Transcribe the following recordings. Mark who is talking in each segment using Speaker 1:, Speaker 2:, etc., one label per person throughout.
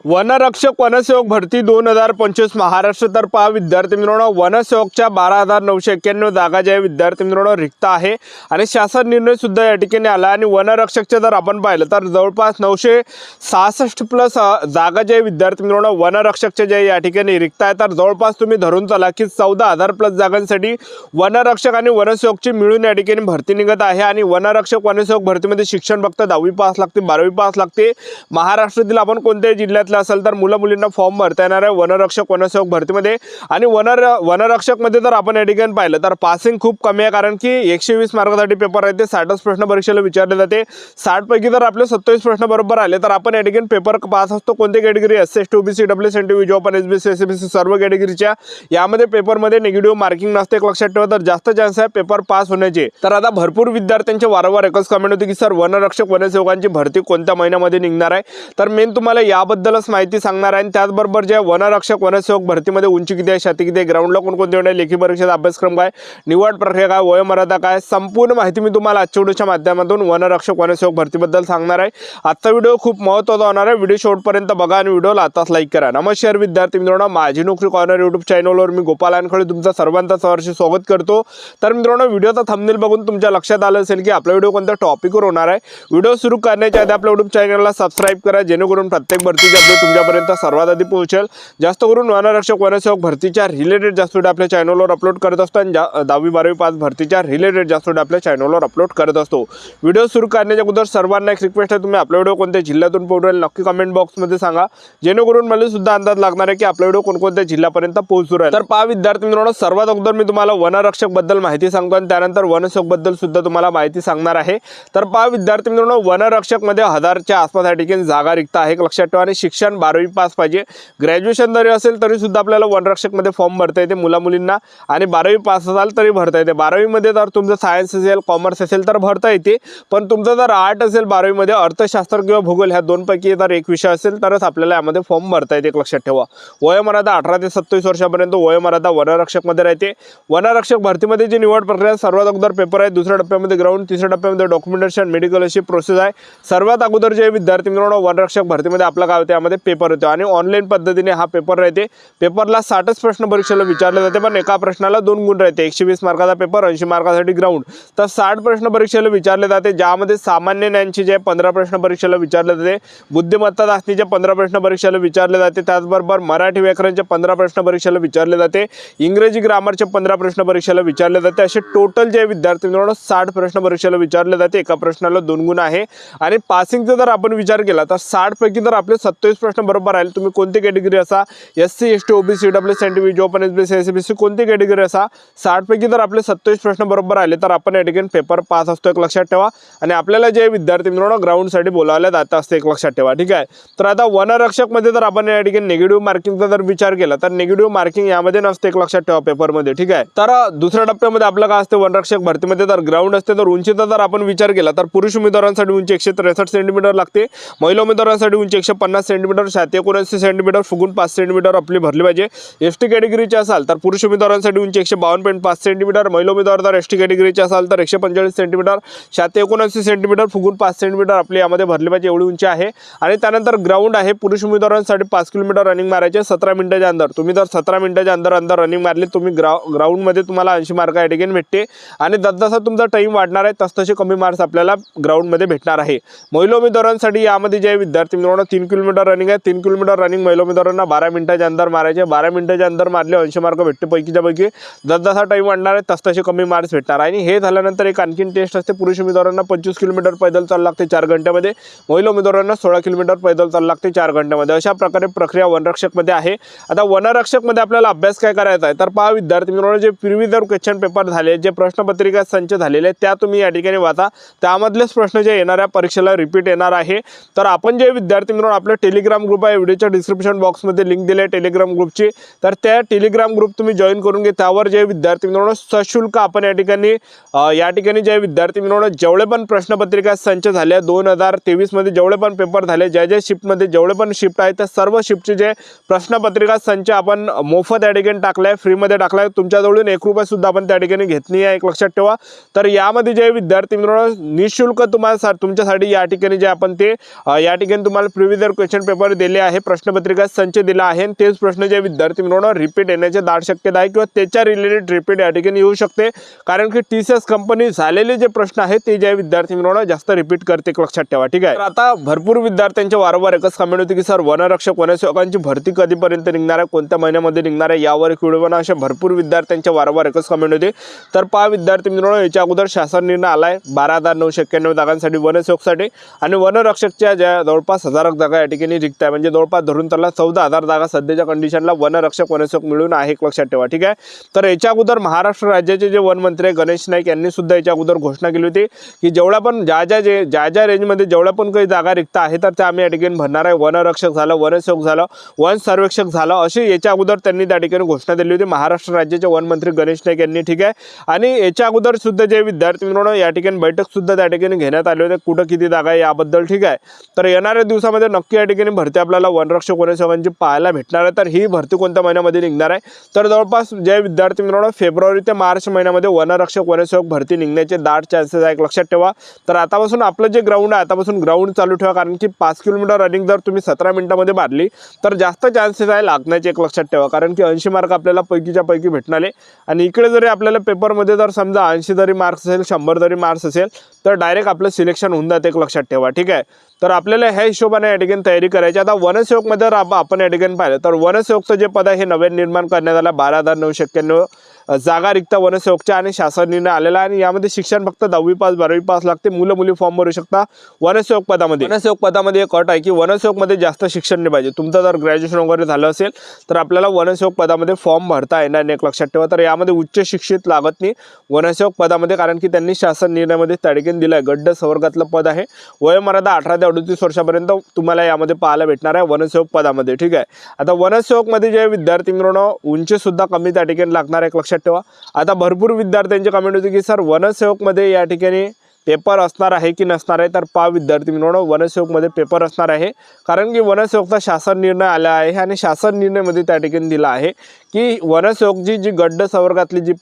Speaker 1: वनरक्षक वनसेवक भरती 2025 महाराष्ट्र तर पहा विद्यार्थी मित्रांनो, वनसेवकच्या 12,991 जागा ज्या विद्यार्थी मित्रांनो रिक्त आहे आणि शासन निर्णय सुद्धा या ठिकाणी आला आणि वनरक्षकचे जर आपण पाहिलं तर जवळपास 966 प्लस जागा ज्या विद्यार्थी मित्रांनो वनरक्षकच्या ज्या या ठिकाणी रिक्त आहे, तर जवळपास तुम्ही धरून चला की 14,000 प्लस जागांसाठी वनरक्षक आणि वनसेवकची मिळून या ठिकाणी भरती निघत आहे। आणि वनरक्षक वनसेवक भरतीमध्ये शिक्षण फक्त 10वी पास लागते, 12वी पास लागते। महाराष्ट्रातील आपण कोणत्याही जिल्ह्यातले असेल तर मुलं मुलींना फॉर्म भरता येणार आहे वनरक्षक वनसेवक भरतीमध्ये। आणि वनरक्षक मध्ये जर आपण या ठिकाणी पाहिलं तर पासिंग खूप कमी आहे, कारण की 120 मार्कासाठी पेपर आहे, ते 60 प्रश्न परीक्षेला विचारले जाते। 60 पैकी जर आपले 27 प्रश्न बरोबर आले तर आपण या ठिकाणी पेपर पास असतो। कोणती category SC ST OBC WS NTV job आणि एसबीसी एसबीसी सर्व कॅटेगरीच्या यामध्ये पेपरमध्ये निगेटिव्ह मार्किंग नसते, एक लक्षात ठेवा, तर जास्त चान्स आहे पेपर पास होण्याचे। तर आता भरपूर विद्यार्थ्यांचे वारंवार एकच कमेंट होती की सर वनरक्षक वनसेवकांची भरती कोणत्या महिन्यामध्ये निघणार आहे, तर मेन तुम्हाला याबद्दलच माहिती सांगणार आहे। आणि त्याचबरोबर जे वनरक्षक वनसेवक भरतीमध्ये उंची किती आहे, छाती किती आहे, ग्राउंडला कोणकोणते होणार, लेखी परीक्षेचा अभ्यासक्रम काय, निवड प्रक्रिया काय, वयोमर्यादा काय, संपूर्ण माहिती मी तुम्हाला आजच्या व्हिडिओच्या माध्यमातून वनरक्षक वनसेवक भरतीबद्दल सांगणार आहे। आजचा व्हिडिओ खूप महत्त्वाचा होणार आहे, व्हिडिओ शेवटपर्यंत बघा आणि व्हिडिओला आताच लाईक करा। नमस्कार विद्यार्थी मित्रांनो, माझी नोकरी कॉर्नर यूट्यूब चॅनलवर मी गोपाल अनखळे तुमचं सर्वांचं सहर्ष स्वागत करतो। तर मित्रांनो, व्हिडिओचा थंबनेल बघून तुमच्या लक्षात आलं असेल की आपला व्हिडिओ कोणत्या टॉपिकवर होणार आहे। व्हिडिओ सुरू करण्याच्या आधी आपल्या यूट्यूब चॅनलला सबस्क्राइब करा, जेणेकरून प्रत्येक भरतीची अपडेट तुमच्यापर्यंत सर्वात आधी पोहोचेल। जास्त करून वनरक्षक वनसेवक भरतीच्या रिलेटेड जास्त व्हिडिओ आपल्या चॅनलवर अपलोड करत असतो आणि 10वी 12वी पास भरतीच्या रिलेटेड जास्त व्हिडिओ आपल्या चॅनलवर अपलोड करत असतो। व्हिडिओ सुरू करण्याच्या अगोदर सर्वांना एक रिक्वेस्ट आहे, तुम्ही आपला व्हिडिओ कोणत्या जिल्ह्यातून पोहोचेल नक्की कमेंट बॉक्समध्ये सांगा, जेणेकरून मला सुद्धा अंदाज लागणार आहे की आपला व्हिडिओ कोणकोणत्या जिल्ह्यापर्यंत पोहोचू राहील। तर पहा विद्यार्थी मित्रांनो, सर्वात अगोदर मी तुम्हाला वनरक्षक बद्दल माहिती सांगतो आणि त्यानंतर वनसेवक बद्दल सुद्धा तुम्हाला माहिती सांगणार आहे। तर पहा विद्यार्थी मित्रांनो, वनरक्षक मध्ये 1000च्या आसपास या ठिकाणी जागा रिक्त आहे, लक्षात ठेवा। आणि शिक्षण 12वी पास पाहिजे, ग्रॅज्युएशन जरी असेल तरी सुद्धा आपल्याला वनरक्षक मध्ये फॉर्म भरता येते मुला मुलींना, आणि 12वी पास असाल तरी भरता येते। 12वी मध्ये जर तुमचं सायन्स असेल कॉमर्स असेल तर भरता येते, पण तुमचं जर आर्ट असेल 12वी मध्ये अर्थशास्त्र किंवा भूगोल ह्या दोनपैकी जर एक विषय असेल तरच आपल्याला यामध्ये फॉर्म भरता येते, लक्षात ठेवा। वयोमर्यादा 18 ते 27 वर्षापर्यंत वयोमर्यादा वनरक्षक मध्ये राहते। वनरक्षक भरतीमध्ये जी निवड प्रक्रिया सर्वात अगोदर पेपर आहे, दुसऱ्या टप्प्यामध्ये ग्राउंड, तिसऱ्या टप्प्यामध्ये डॉक्युमेंटेशन मेडिकल अशी प्रोसेस आहे। सर्वात अगोदर जे विद्यार्थी मित्रांनो वनरक्षक भरतीमध्ये आपला काय होते, यामध्ये पेपर होते आणि ऑनलाईन पद्धतीने हा पेपर राहते। पेपरला 60 प्रश्न परीक्षेला विचारले जाते, पण एका प्रश्नाला 2 गुण राहते। 120 मार्काचा पेपर, 80 मार्कासाठी ग्राउंड, तर 60 प्रश्न परीक्षेला विचारले जाते, ज्यामध्ये सामान्य ज्ञानचे जे 15 प्रश्न परीक्षेला विचारले जाते, बुद्धिमत्ता चाचणीचे 15 प्रश्न परीक्षेला विचारले जाते, त्याचबरोबर मराठी व्याकरणचे 15 प्रश्न परीक्षेला विचारले जाते, इंग्रजी ग्रामरचे 15 प्रश्न परीक्षेला विचारले जाते। असे टोटल जे विद्यार्थी मित्रांनो 60 प्रश्न परीक्षेला विचारले जाते, एका प्रश्नाला 2 गुण आहे। आणि पासिंगचा जर आपण विचार केला तर 60 पैकी जर आपले 27 प्रश्न बरोबर आले, तुम्ही कोणती कॅटेगरी असा, SC ST OBC WS NTV job आणि एसबीसी एसबीसी कोणती कॅटेगरी असा, 60 पैकी जर आपले 27 प्रश्न बरोबर आले तर आपण या ठिकाणी पेपर पास असतो, एक लक्षात ठेवा। आणि आपल्याला जे विद्यार्थी मित्रांनो ग्राउंडसाठी बोलावलं जातं असते, एक लक्षात ठेवा, ठीक आहे। तर आता वनरक्षक मध्ये जर आपण या ठिकाणी निगेटिव्ह मार्किंगचा जर विचार केला तर निगेटिव्ह मार्किंग यामध्ये नसते, एक लक्षात ठेवा पेपरमध्ये, ठीक आहे। तर दुसऱ्या टप्प्यामध्ये आपलं काय असते, वनरक्षक भरतीमध्ये जर ग्राउंड असते तर उंचीचा जर आपण विचार केला तर पुरुष उमेदवारांसाठी उंची 163 सेंटीमीटर लागते, महिला उमेदवारांसाठी उंची 150 सेंटीमीटर, छाती 79 सेंटीमीटर, फुगून 5 सेंटीमीटर आपली भरली पाहिजे। एसटी कॅटेगरीचे असाल तर पुरुष उमेदवारांसाठी उंची 152.5 सेंटीमीटर, महिला उमेदवार जर एसटी कॅटेगरीचे असाल तर 145 सेंटीमीटर, छाती 79 सेंटीमीटर, फुगून 5 सेंटीमीटर आपली यामध्ये भरली पाहिजे, एवढी उंची आहे। आणि त्यानंतर ग्राउंड आहे, पुरुष उमेदवारांसाठी 5 किलोमीटर रनिंग मारायचे 17 मिनिटाच्या अंदर, तुम्ही जर 17 मिनिटाच्या अंदर रनिंग मारली तुम्ही ग्राउंडमध्ये तुम्हाला 80 मार्क या ठिकाणी भेटते। आणि जसजसा तुमचा टाइम वाढणार आहे तसतसे कमी मार्क्स आपल्याला ग्राउंडमध्ये भेटणार आहे। महिला उमेदवारांसाठी यामध्ये जे विद्यार्थी मित्रांनो 3 किलोमीटर रनिंग आहे, 3 किलोमीटर रनिंग महिला उमेदवारांना 12 मिनिटाच्या अंदर मारायचे, 12 मिनिटाच्या अंदर मारले 80 मार्क भेटते पैकीच्या पैकी, जसजसा टाइम वाढणार आहे तसतसे कमी मार्क्स भेटणार आहे। आणि हे झाल्यानंतर एक आणखीन टेस्ट असते, पुरुष उमेदवारांना 25 किलोमीटर पैदल चालू लागते 4 घंट्यामध्ये, महिला उमेदवारांना 16 किलोमीटर पैदल चालू लागते 4 घंट्यामध्ये। अशा प्रकारे प्रक्रिया वनरक्षक मध्ये आहे। आता वनरक्षक मध्ये आपल्याला अभ्यास काय करायचा आहे, तर पहा विद्यार्थी मित्रांनो, जे प्रिव्हियस क्वेश्चन पेपर झाले, जे प्रश्नपत्रिका संच झालेले त्या तुम्ही या ठिकाणी वाचा, त्यामधलेच प्रश्न जे येणाऱ्या परीक्षेला रिपीट येणार आहे। तर आपण जे विद्यार्थी मित्रांनो आपलं टेलिग्राम ग्रुप आहे, व्हिडिओच्या डिस्क्रिप्शन बॉक्समध्ये लिंक दिली आहे टेलिग्राम ग्रुपची, तर त्या टेलिग्राम ग्रुप तुम्ही जॉईन करून घे। त्यावर जे विद्यार्थी मित्रांनो सशुल्क आपण या ठिकाणी जे विद्यार्थी मित्रांनो जेवढे पण प्रश्नपत्रिका संच झाल्या 2023 मध्ये जेवढे पण पेपर झाले, ज्या शिफ्टमध्ये जेवढे पण शिफ्ट आहेत त्या सर्व शिफ्टचे जे प्रश्नपत्रिका संच आपण मोफत या ठिकाणी टाकलाय, फ्रीमध्ये टाकलाय, तुमच्याजवळून 1 रुपया सुद्धा आपण त्या ठिकाणी घेत नाही आहे, एक लक्षात ठेवा। तर यामध्ये जे विद्यार्थी मित्रांनो निःशुल्क तुम्हाला तुमच्यासाठी या ठिकाणी जे आपण ते या ठिकाणी तुम्हाला प्रिव्हियस क्वेश्चन पेपर दिले आहे, प्रश्नपत्रिका संच दिला आहे आणि तेच प्रश्न जे विद्यार्थी मित्रांनो रिपीट येण्याची दाट शक्यता आहे किंवा त्याच्या रिलेटेड रिपीट या ठिकाणी येऊ शकते, कारण की TCS कंपनी झालेले जे प्रश्न आहेत ते जे विद्यार्थी मित्रांनो जास्त रिपीट करते, लक्षात ठेवा, ठीक आहे. तर आता भरपूर विद्यार्थ्यांच्या वारंवार एकच कमेंट होती की सर वनरक्षक वनसेवकांची भरती कधीपर्यंत निघणार आहे, कोणत्या महिन्यामध्ये निघणार आहे, यावर एक व्हिडिओ बनवा, अशा भरपूर विद्यार्थ्यांच्या वारंवार एकच कमेंट होते. तर पहा विद्यार्थी मित्रांनो, याच्या अगोदर शासन निर्णय आलाय 12,991 जागांसाठी वनसेवकसाठी आणि वनरक्षकच्या ज्या जवळपास 1000 जागा या ठिकाणी रिक्त आहे, म्हणजे जवळपास धरून त्याला 14,000 जागा सध्याच्या कंडिशनला वनरक्षक वनसेवक मिळून आहे, लक्षात ठेवा, ठीक आहे. तर याच्या अगोदर महाराष्ट्र राज्याचे जे वन मंत्री गणेश नाईक यांनी सुद्धा याच्या अगोदर घोषणा केली होती की जेवढ्या पण ज्या रेंजमध्ये जेवढ्या पण काही जागा रिक्त आहे तर त्या आम्ही या ठिकाणी भरणार आहे. वनरक्षक झालं, वनसेवक झालं, वन सर्वेक्षक झालं, अशी याच्या अगोदर त्यांनी त्या ठिकाणी घोषणा दिली होती महाराष्ट्र राज्याचे वन मंत्री गणेश नाईक यांनी, ठीक आहे. आणि याच्या अगोदर सुद्धा जे विद्यार्थी मित्रांनो या ठिकाणी बैठक सुद्धा त्या ठिकाणी घेण्यात आली होती, कुठं किती जागा आहे याबद्दल, ठीक आहे. तर येणाऱ्या दिवसामध्ये नक्की या ठिकाणी भरती आपल्याला वनरक्षक वनसेवकांची पाहायला भेटणार आहे. तर ही भरती कोणत्या महिन्यामध्ये निघणार आहे, तर जवळपास जे विद्यार्थी मित्रांनो फेब्रुवारी ते मार्च महिन्यामध्ये वनरक्षक वनसेवक भरती निघण्याचे दाट चान्सेस आहे, लक्षात ठेवा. तर आतापासून आपलं जे ग्राउंड आहे आतापासून ग्राउंड चालू ठेवा, कारण की 5 किलोमीटर रनिंग जर तुम्ही 17 मिनिटांमध्ये मारली तर जास्त चान्सेस आहे लागण्याचे, एक लक्षात ठेवा, कारण की 80 मार्क आपल्याला पैकीच्या पैकी भेटणार आहे. आणि इकडे जरी आपल्याला पेपरमध्ये जर समजा 80 जरी मार्क्स असेल, 100 जरी मार्क्स असेल तर डायरेक्ट आपलं सिलेक्शन होऊन जाते, एक लक्षात ठेवा, ठीक आहे. तर आपल्याला ह्या हिशोबाने या ठिकाणी तयारी करायची. आता वनसेवकमध्ये आपण या ठिकाणी पाहिलं तर वनसेवकचं जे पद आहे हे नवीन निर्माण करण्यात आलं, 12,991 जागा रिक्त वनसेवकच्या आणि शासन निर्णय आलेला आहे. आणि यामध्ये शिक्षण फक्त 10वी पास 12वी पास लागते, मुलं मुली फॉर्म भरू शकता वनसेवक पदामध्ये. एक अट आहे की वनसेवकमध्ये जास्त शिक्षण नाही पाहिजे, तुमचं जर ग्रॅज्युएशन वगैरे झालं असेल तर आपल्याला वनसेवक पदामध्ये फॉर्म भरता येणार नाही, एक लक्षात ठेवा. तर यामध्ये उच्च शिक्षित लागत नाही वनसेवक पदामध्ये, कारण की त्यांनी शासन निर्णयामध्ये त्या ठिकाणी दिलं आहे गड्ड संवर्गातलं पद आहे, वयोमर्यादा 18 ते 38 वर्षापर्यंत तुम्हाला यामध्ये पाहायला भेटणार आहे वनसेवक पदामध्ये, ठीक आहे. आता वनसेवकमध्ये जे विद्यार्थी मित्रांनो उंची सुद्धा कमी त्या ठिकाणी लागणार आहे, लक्षात ठेवा. आता भरपूर विद्यार्थ्यांची कमेंट होती की सर वनसेवकमध्ये या ठिकाणी पेपर असणार आहे की नसणार आहे, तर पहा विद्यार्थी मित्रांनो वनसेवकमध्ये पेपर असणार आहे, कारण की वनसेवकचा शासन निर्णय आला आहे आणि शासन निर्णयामध्ये त्या ठिकाणी दिला आहे की वनसेवकची जी गड्ड संवर्गातली जी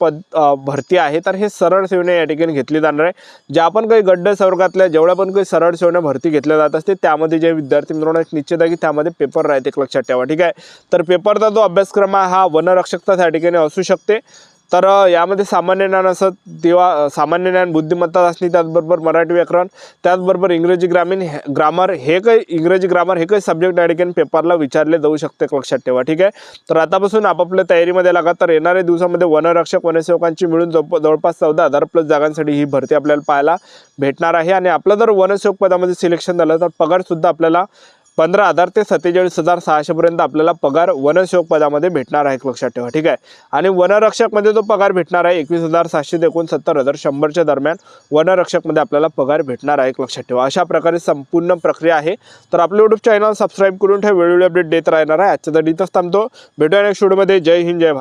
Speaker 1: भरती आहे तर हे सरळ सेवेने या ठिकाणी घेतली जाणार आहे. ज्या पण काही गड्ड संवर्गातल्या जेवढ्या पण काही सरळ सेवेने भरती घेतल्या जात असते त्यामध्ये जे विद्यार्थी मित्रांनो एक निश्चित आहे की त्यामध्ये पेपर राहते, लक्षात ठेवा, ठीक आहे. तर पेपरचा जो अभ्यासक्रम आहे हा वनरक्षकचा त्या ठिकाणी असू शकते. तर यामध्ये सामान्य ज्ञान असत तेव्हा सामान्य ज्ञान, बुद्धिमत्ता असणे, त्याचबरोबर मराठी व्याकरण, त्याचबरोबर इंग्रजी ग्रामर हे काही सब्जेक्ट या ठिकाणी पेपरला विचारले जाऊ शकते, लक्षात ठेवा, ठीक आहे. तर आतापासून आपापल्या तयारीमध्ये लागा. तर येणाऱ्या दिवसामध्ये वनरक्षक वनसेवकांची मिळून जवळपास 14,000 प्लस जागांसाठी ही भरती आपल्याला पाहायला भेटणार आहे. आणि आपलं जर वनसेवक पदामध्ये सिलेक्शन झालं तर पगारसुद्धा आपल्याला 15,000 ते 47,600 पर्यंत आपल्याला पगार वनसेवक पदामध्ये भेटणार आहे, लक्षात ठेवा, ठीक आहे. आणि वनरक्षकमध्ये तो पगार भेटणार आहे 21,700 ते 69,100च्या दरम्यान वनरक्षकमध्ये आपल्याला पगार भेटणार आहे, लक्षात ठेवा. अशा प्रकारे संपूर्ण प्रक्रिया आहे. तर आपलं यूट्यूब चॅनल सबस्क्राईब करून ठेवा, वेळोवेळी अपडेट देत राहणार आहे. आजच्या इथंच थांबतो, भेटूया नेक्स्ट व्हिडिओमध्ये. जय हिंद, जय भारत.